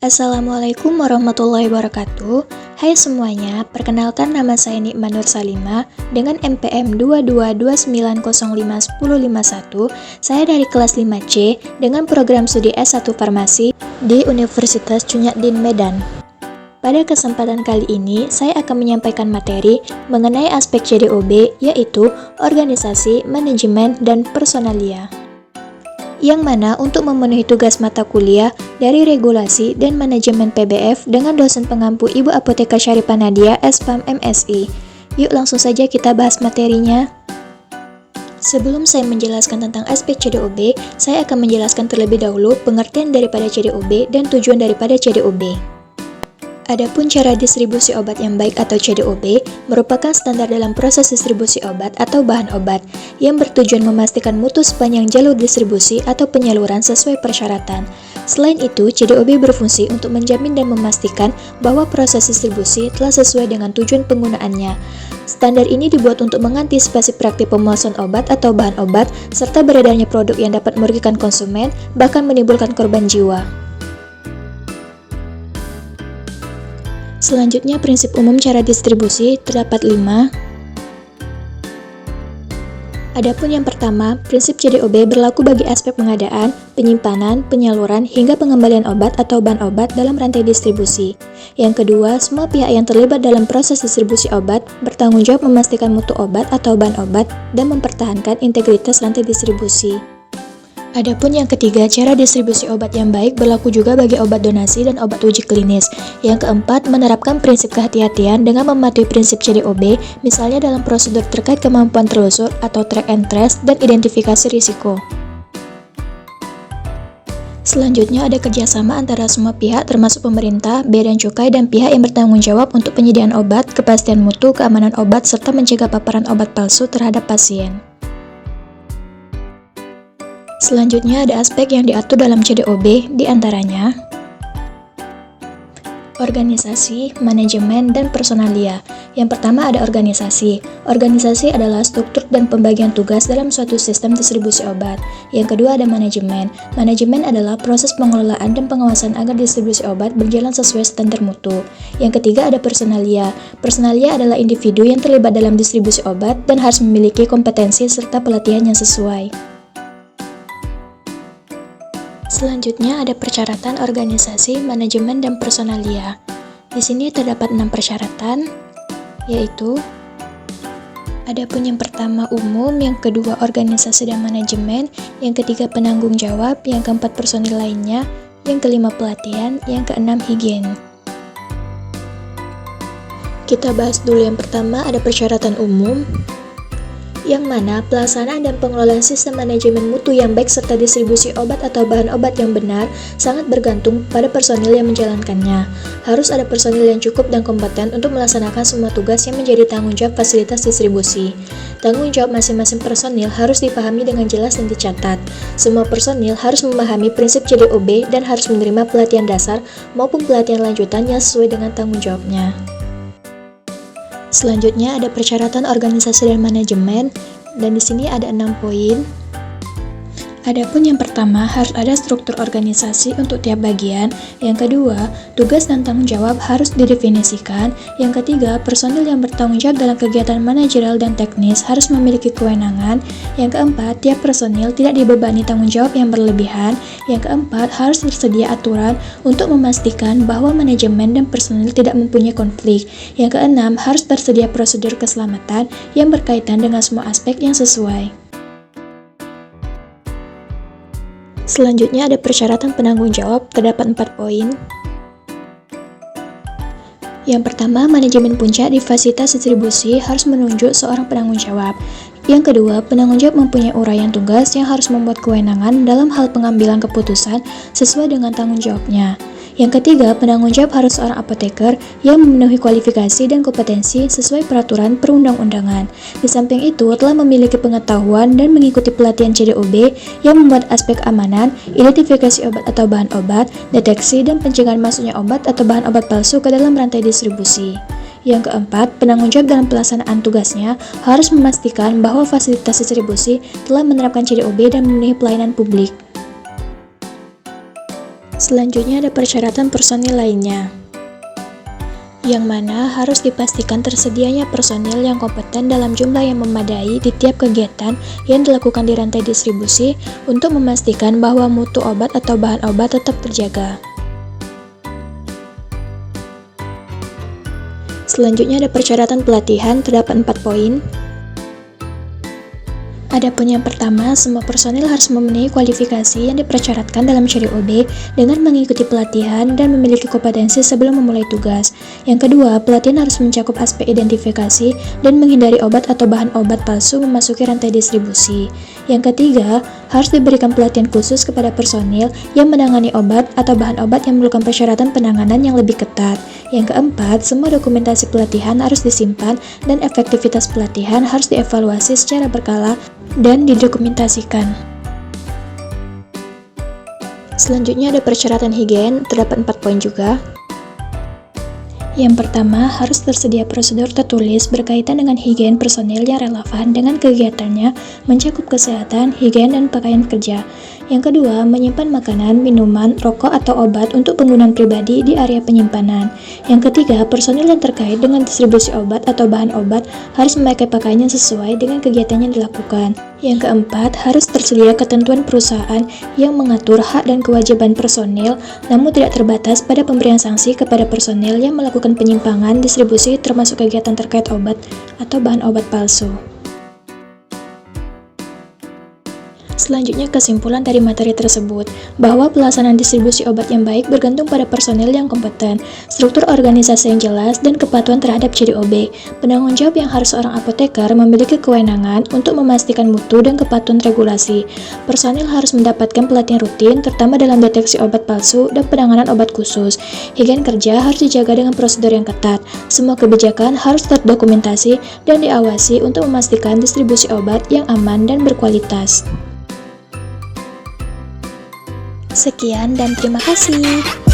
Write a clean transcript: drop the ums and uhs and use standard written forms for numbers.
Assalamualaikum warahmatullahi wabarakatuh. Hai semuanya, perkenalkan nama saya Nikma Nur Salima dengan NPM 2229051051. Saya dari kelas 5C dengan program studi S1 Farmasi di Universitas Cunyadin Medan. Pada kesempatan kali ini, saya akan menyampaikan materi mengenai aspek CDOB, yaitu organisasi, manajemen, dan personalia. Yang mana untuk memenuhi tugas mata kuliah dari regulasi dan manajemen PBF dengan dosen pengampu Ibu Apoteker Syarifah Nadia, SPAM MSI. Yuk langsung saja kita bahas materinya. Sebelum saya menjelaskan tentang aspek CDOB, saya akan menjelaskan terlebih dahulu pengertian daripada CDOB dan tujuan daripada CDOB. Adapun cara distribusi obat yang baik atau CDOB merupakan standar dalam proses distribusi obat atau bahan obat yang bertujuan memastikan mutu sepanjang jalur distribusi atau penyaluran sesuai persyaratan. Selain itu, CDOB berfungsi untuk menjamin dan memastikan bahwa proses distribusi telah sesuai dengan tujuan penggunaannya. Standar ini dibuat untuk mengantisipasi praktik pemalsuan obat atau bahan obat serta beredarnya produk yang dapat merugikan konsumen bahkan menimbulkan korban jiwa. Selanjutnya, prinsip umum cara distribusi terdapat 5. Adapun yang pertama, prinsip CDOB berlaku bagi aspek pengadaan, penyimpanan, penyaluran, hingga pengembalian obat atau bahan obat dalam rantai distribusi. Yang kedua, semua pihak yang terlibat dalam proses distribusi obat bertanggung jawab memastikan mutu obat atau bahan obat dan mempertahankan integritas rantai distribusi. Adapun yang ketiga, cara distribusi obat yang baik berlaku juga bagi obat donasi dan obat uji klinis. Yang keempat, menerapkan prinsip kehati-hatian dengan mematuhi prinsip CDOB, misalnya dalam prosedur terkait kemampuan telusur atau track and trace dan identifikasi risiko. Selanjutnya ada kerjasama antara semua pihak termasuk pemerintah, bea dan cukai, dan pihak yang bertanggung jawab untuk penyediaan obat, kepastian mutu, keamanan obat, serta mencegah paparan obat palsu terhadap pasien. Selanjutnya ada aspek yang diatur dalam CDOB, diantaranya organisasi, manajemen, dan personalia. Yang pertama ada organisasi. Organisasi adalah struktur dan pembagian tugas dalam suatu sistem distribusi obat. Yang kedua ada manajemen. Manajemen adalah proses pengelolaan dan pengawasan agar distribusi obat berjalan sesuai standar mutu. Yang ketiga ada personalia. Personalia adalah individu yang terlibat dalam distribusi obat dan harus memiliki kompetensi serta pelatihan yang sesuai. Selanjutnya ada persyaratan organisasi, manajemen, dan personalia. Di sini terdapat 6 persyaratan, yaitu adapun yang pertama umum, yang kedua organisasi dan manajemen, yang ketiga penanggung jawab, yang keempat personil lainnya, yang kelima pelatihan, yang keenam higien. Kita bahas dulu yang pertama, ada persyaratan umum, yang mana pelaksanaan dan pengelolaan sistem manajemen mutu yang baik serta distribusi obat atau bahan obat yang benar sangat bergantung pada personil yang menjalankannya. Harus ada personil yang cukup dan kompeten untuk melaksanakan semua tugas yang menjadi tanggung jawab fasilitas distribusi. Tanggung jawab masing-masing personil harus dipahami dengan jelas dan dicatat. Semua personil harus memahami prinsip CDOB dan harus menerima pelatihan dasar maupun pelatihan lanjutan yang sesuai dengan tanggung jawabnya. Selanjutnya ada persyaratan organisasi dan manajemen, dan di sini ada 6 poin. Adapun yang pertama, harus ada struktur organisasi untuk tiap bagian. Yang kedua, tugas dan tanggung jawab harus didefinisikan. Yang ketiga, personil yang bertanggung jawab dalam kegiatan manajerial dan teknis harus memiliki kewenangan. Yang keempat, tiap personil tidak dibebani tanggung jawab yang berlebihan. Yang keempat, harus tersedia aturan untuk memastikan bahwa manajemen dan personil tidak mempunyai konflik. Yang keenam, harus tersedia prosedur keselamatan yang berkaitan dengan semua aspek yang sesuai. Selanjutnya ada persyaratan penanggung jawab, terdapat 4 poin. Yang pertama, manajemen puncak di fasilitas distribusi harus menunjuk seorang penanggung jawab. Yang kedua, penanggung jawab mempunyai uraian tugas yang harus membuat kewenangan dalam hal pengambilan keputusan sesuai dengan tanggung jawabnya. Yang ketiga, penanggung jawab harus seorang apoteker yang memenuhi kualifikasi dan kompetensi sesuai peraturan perundang-undangan. Di samping itu, telah memiliki pengetahuan dan mengikuti pelatihan CDOB yang membuat aspek keamanan, identifikasi obat atau bahan obat, deteksi dan pencegahan masuknya obat atau bahan obat palsu ke dalam rantai distribusi. Yang keempat, penanggung jawab dalam pelaksanaan tugasnya harus memastikan bahwa fasilitas distribusi telah menerapkan CDOB dan memenuhi pelayanan publik. Selanjutnya ada persyaratan personil lainnya, yang mana harus dipastikan tersedianya personil yang kompeten dalam jumlah yang memadai di tiap kegiatan yang dilakukan di rantai distribusi untuk memastikan bahwa mutu obat atau bahan obat tetap terjaga. Selanjutnya ada persyaratan pelatihan, terdapat 4 poin. Adapun yang pertama, semua personil harus memenuhi kualifikasi yang dipersyaratkan dalam syariah OB dengan mengikuti pelatihan dan memiliki kompetensi sebelum memulai tugas. Yang kedua, pelatihan harus mencakup aspek identifikasi dan menghindari obat atau bahan obat palsu memasuki rantai distribusi. Yang ketiga, harus diberikan pelatihan khusus kepada personil yang menangani obat atau bahan obat yang memerlukan persyaratan penanganan yang lebih ketat. Yang keempat, semua dokumentasi pelatihan harus disimpan dan efektivitas pelatihan harus dievaluasi secara berkala dan didokumentasikan. Selanjutnya ada persyaratan higien, terdapat 4 poin juga. Yang pertama, harus tersedia prosedur tertulis berkaitan dengan higien personil yang relevan dengan kegiatannya, mencakup kesehatan, higien, dan pakaian kerja. Yang kedua, menyimpan makanan, minuman, rokok, atau obat untuk penggunaan pribadi di area penyimpanan. Yang ketiga, personil yang terkait dengan distribusi obat atau bahan obat harus memakai pakaian yang sesuai dengan kegiatan yang dilakukan. Yang keempat, harus tersedia ketentuan perusahaan yang mengatur hak dan kewajiban personil, namun tidak terbatas pada pemberian sanksi kepada personil yang melakukan penyimpangan distribusi termasuk kegiatan terkait obat atau bahan obat palsu. Selanjutnya, kesimpulan dari materi tersebut, bahwa pelaksanaan distribusi obat yang baik bergantung pada personil yang kompeten, struktur organisasi yang jelas, dan kepatuhan terhadap ciri OB. Penanggung jawab yang harus seorang apoteker memiliki kewenangan untuk memastikan mutu dan kepatuhan regulasi. Personil harus mendapatkan pelatihan rutin, terutama dalam deteksi obat palsu dan penanganan obat khusus. Higien kerja harus dijaga dengan prosedur yang ketat. Semua kebijakan harus terdokumentasi dan diawasi untuk memastikan distribusi obat yang aman dan berkualitas. Sekian dan terima kasih.